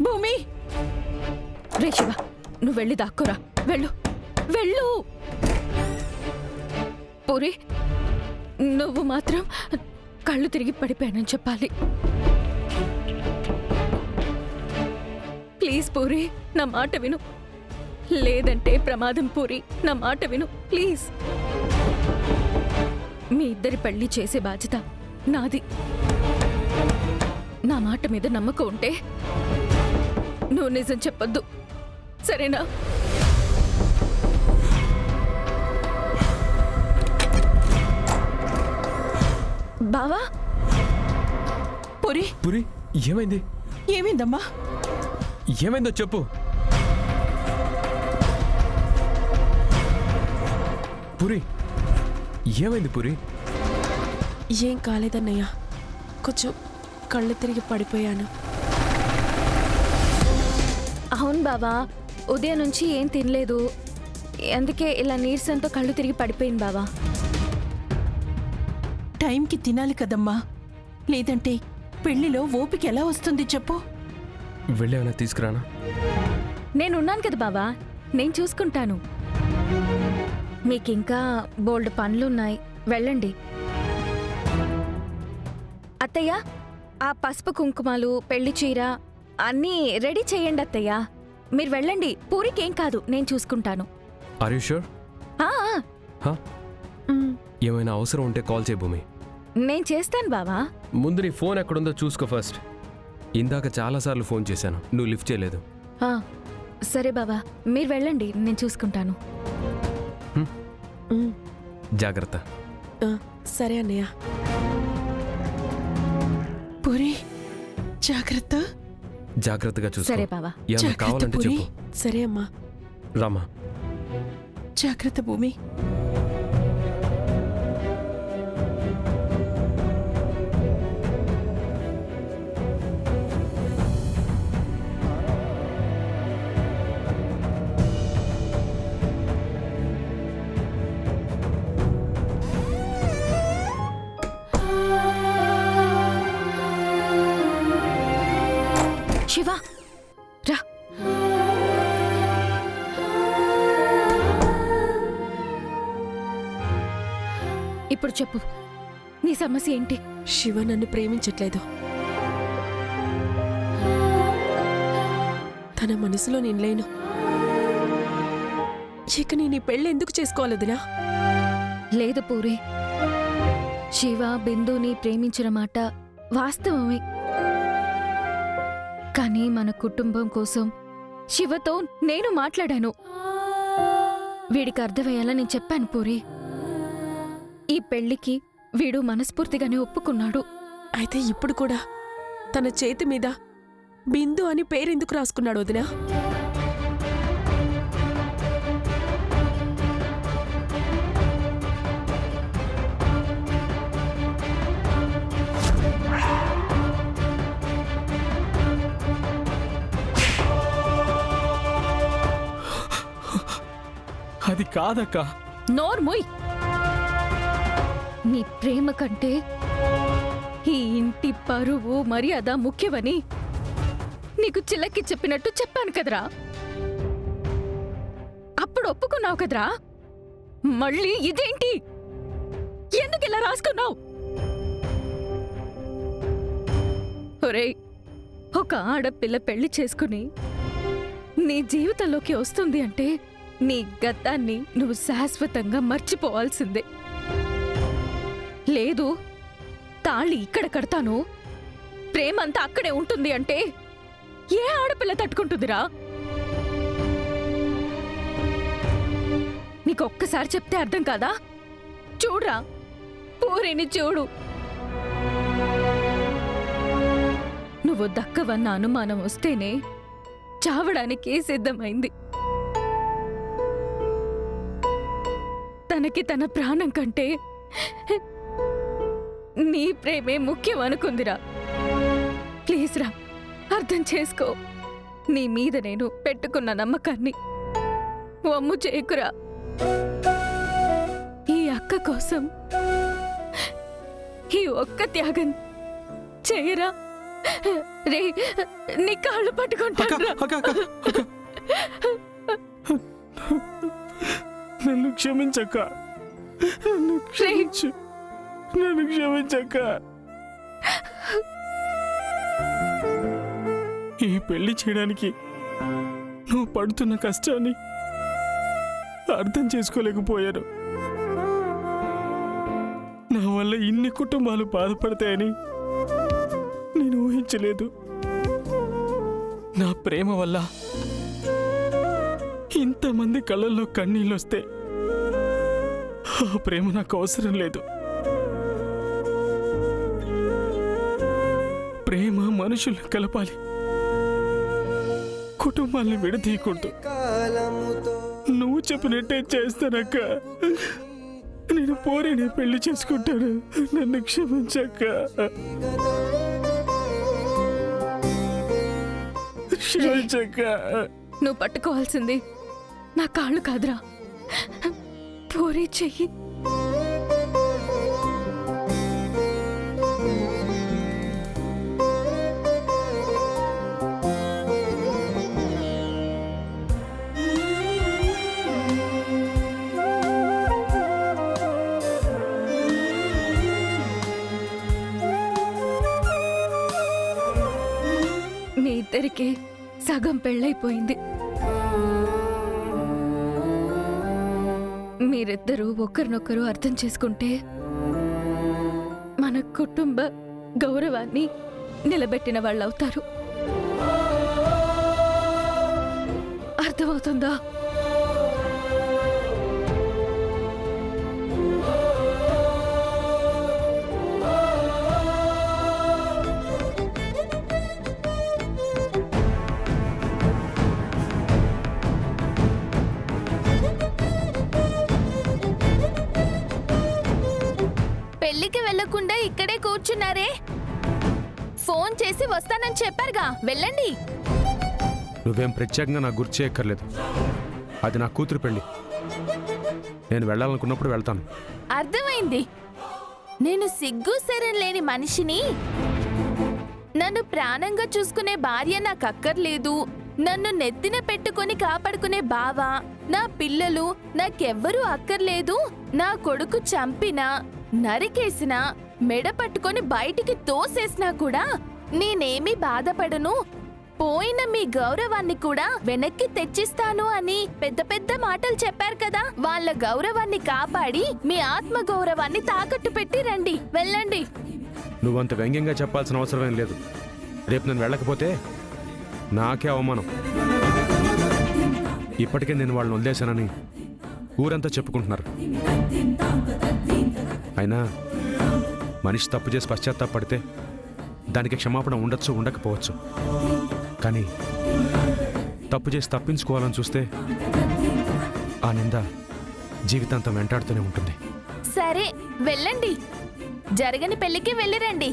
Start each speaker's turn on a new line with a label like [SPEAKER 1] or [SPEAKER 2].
[SPEAKER 1] భూమి రే శివ, నువ్వు వెళ్ళి దాక్కోరా. వెళ్ళు వెళ్ళు. పూరి, నువ్వు మాత్రం కళ్ళు తిరిగి పడిపోయానని చెప్పాలి. ప్లీజ్ పూరి, నా మాట విను. లేదంటే ప్రమాదం. పూరి, నా మాట విను ప్లీజ్. మీ ఇద్దరి పెళ్లి చేసే బాధ్యత నాది. నా మాట మీద నమ్మకం ఉంటే నువ్వు నిజం చెప్పొద్దు, సరేనా? బావా.
[SPEAKER 2] పురి
[SPEAKER 3] పురి, ఏమైంది?
[SPEAKER 2] ఏమైందమ్మా?
[SPEAKER 3] ఏమైందో చెప్పు. పురి, ఏమైంది పురి?
[SPEAKER 2] ఏం కాలేదన్నయ్య, కొంచెం కళ్ళు తిరిగి పడిపోయాను.
[SPEAKER 1] అవును బావా, ఉదయం నుంచి ఏం తినలేదు, అందుకే ఇలా నీరసంతో కళ్ళు తిరిగి పడిపోయింది బావా.
[SPEAKER 2] టైంకి తినాలి కదమ్మా, లేదంటే పెళ్లిలో ఓపిక ఎలా వస్తుంది చెప్పు?
[SPEAKER 3] వెళ్ళేమైనా తీసుకురానా?
[SPEAKER 1] నేనున్నాను కదా బావా, నేను చూసుకుంటాను. మీకింకా బోల్డ్ పనులున్నాయి, వెళ్ళండి. అత్తయ్య, ఆ పసుపు కుంకుమాలు, పెళ్లి చీర అన్నీ రెడీ చేయండి అత్తయ్య. మీరు వెళ్ళండి, పూరికేం కాదు, నేను చూసుకుంటాను.
[SPEAKER 3] Are you sure?
[SPEAKER 1] ఆ, ఆ.
[SPEAKER 3] ఏమైనా అవసరం ఉంటే కాల్ చేయి భూమి.
[SPEAKER 1] నేను చేస్తాను బావా.
[SPEAKER 3] ముందు నీ ఫోన్ ఎక్కడుందో చూసుకో ఫస్ట్. ఇందాక చాలాసార్లు ఫోన్ చేశాను, నువ్వు లిఫ్ట్ చేయలేదు.
[SPEAKER 1] ఆ, సరే బావా, మీరు వెళ్ళండి, నేను చూసుకుంటాను.
[SPEAKER 3] జాగ్రత్త.
[SPEAKER 2] సరే అన్నయ్య. పురి, జాగ్రత్త.
[SPEAKER 3] జాగ్రత్తగా చూసుకో.
[SPEAKER 1] సరే బావా.
[SPEAKER 3] ఏమైనా కావాలంటే చెప్పు.
[SPEAKER 2] సరే అమ్మా.
[SPEAKER 3] రామా.
[SPEAKER 2] జాగ్రత్త భూమి.
[SPEAKER 1] శివ, రా. ఇప్పుడు చెప్పు, నీ సమస్య ఏంటి?
[SPEAKER 2] శివ నన్ను ప్రేమించట్లేదు. తన మనసులో నేను లేను. ఇక నేను ఈ పెళ్ళి ఎందుకు చేసుకోవాలదినా?
[SPEAKER 1] లేదు పూరి, శివ బిందుని ప్రేమించిన మాట వాస్తవమే. కానీ మన కుటుంబం కోసం శివతో నేను మాట్లాడాను. వీడికి అర్థమయ్యేలా నేను చెప్పాను పూరి. ఈ పెళ్లికి వీడు మనస్ఫూర్తిగానే ఒప్పుకున్నాడు.
[SPEAKER 2] అయితే ఇప్పుడు కూడా తన చేతి మీద బిందు అని పేరెందుకు రాసుకున్నాడు వదినా?
[SPEAKER 3] అది కాదక్క.
[SPEAKER 1] నోర్మోయ్, నీ ప్రేమ కంటే ఈ ఇంటి పరువు మర్యాద ముఖ్యమని నీకు చిల్లకి చెప్పినట్టు చెప్పాను కదరా. అప్పుడు ఒప్పుకున్నావు కదరా. మళ్ళీ ఇదేంటి? ఎందుకు ఇలా రాసుకున్నావు? ఒరేయ్, ఒక ఆడపిల్ల పెళ్లి చేసుకుని నీ జీవితంలోకి వస్తుంది అంటే నీ గతాన్ని నువ్వు శాశ్వతంగా మర్చిపోవాల్సిందే. లేదు, తాళి ఇక్కడ కడతాను, ప్రేమంతా అక్కడే ఉంటుంది అంటే ఏ ఆడపిల్ల తట్టుకుంటుందిరా? నీకొక్కసారి చెప్తే అర్థం కాదా? చూడ్రా, పూరిని చూడు. నువ్వు దక్కవన్న అనుమానం వస్తేనే చావడానికి సిద్ధమైంది. తనకి తన ప్రాణం కంటే నీ ప్రేమే ముఖ్యం అనుకుందిరా. ప్లీజ్ రా, అర్థం చేసుకో. నీ మీద నేను పెట్టుకున్న నమ్మకాన్ని వమ్ము చేయకురా. ఈ అక్క కోసం ఈ ఒక్క త్యాగం చేయరా రే నీ కాళ్ళు
[SPEAKER 3] అక్క
[SPEAKER 1] పట్టుకుంటాను
[SPEAKER 3] అక్క అక్క అక్క. నన్ను క్షమించక్క, నన్ను క్షమించు, నన్ను క్షమించక్క. ఈ పెళ్లి చేయడానికి నువ్వు పడుతున్న కష్టాన్ని అర్థం చేసుకోలేకపోయాను. నా వల్ల ఇన్ని కుటుంబాలు బాధపడతాయని నేను ఊహించలేదు. నా ప్రేమ వల్ల ఇంతమంది కళ్ళల్లో కన్నీళ్ళు వస్తే ఆ ప్రేమ నాకు అవసరం లేదు. ప్రేమ మనుషుల్ని కలపాలి, కుటుంబాల్ని విడదీయకూడదు. నువ్వు చెప్పినట్టే చేస్తానక్క. నేను పోరేనే పెళ్లి చేసుకుంటాను. నన్ను క్షమించక్క, క్షమించక్క.
[SPEAKER 1] నువ్వు పట్టుకోవాల్సింది నా కాళ్ళు కాదురా, పోరీ చెయ్యి. మీ ఇద్దరికి సగం పెళ్ళైపోయింది. మీరిద్దరూ ఒకరినొకరు అర్థం చేసుకుంటే మన కుటుంబ గౌరవాన్ని నిలబెట్టిన వాళ్ళవుతారు. అర్థమవుతుందా?
[SPEAKER 4] పెళ్లికి వెళ్లకుండా ఇక్కడే కూర్చున్నారే? ఫోన్ చేసి వస్తానని చెప్పారుగా, వెళ్ళండి.
[SPEAKER 3] నువ్వేం ప్రత్యేకంగా నాకు గుర్తు చేయక్కర్లేదు. అది నా కూతురు పెళ్లి. నేను వెళ్ళాలనుకున్నప్పుడు వెళ్తాను.
[SPEAKER 4] అర్థమైంది. నేను సిగ్గు శరం లేని మనిషిని. నన్ను ప్రాణంగా చూసుకునే భార్య నాకు అక్కర్లేదు. నన్ను నెత్తిన పెట్టుకుని కాపాడుకునే బావ, నా పిల్లలు నాకెవ్వరూ అక్కర్లేదు. నా కొడుకు చంపినా, నరికేసినా, మెడ పట్టుకొని బయటికి తోసేసినా కూడా నేనేమీ బాధపడను. పోయిన మీ గౌరవాన్ని కూడా వెనక్కి తెచ్చిస్తాను అని పెద్ద పెద్ద మాటలు చెప్పారు కదా. వాళ్ళ గౌరవాన్ని కాపాడి మీ ఆత్మ గౌరవాన్ని తాకట్టు పెట్టి రండి. వెళ్ళండి.
[SPEAKER 3] నువ్వంత వ్యంగ్యంగా చెప్పాల్సిన అవసరమేం లేదు. రేపు నేను వెళ్ళకపోతే నాకే అవమానం. ఇప్పటికే నేను వాళ్ళని వదిలేశానని ఊరంతా చెప్పుకుంటున్నారు. అయినా మనిషి తప్పు చేసి పశ్చాత్తాపడితే దానికి క్షమాపణ ఉండొచ్చు, ఉండకపోవచ్చు. కానీ తప్పు చేసి తప్పించుకోవాలని చూస్తే ఆ నింద జీవితాంతం వెంటాడుతూనే ఉంటుంది.
[SPEAKER 4] సరే వెళ్ళండి. జరగని పెళ్లికి వెళ్ళిరండి.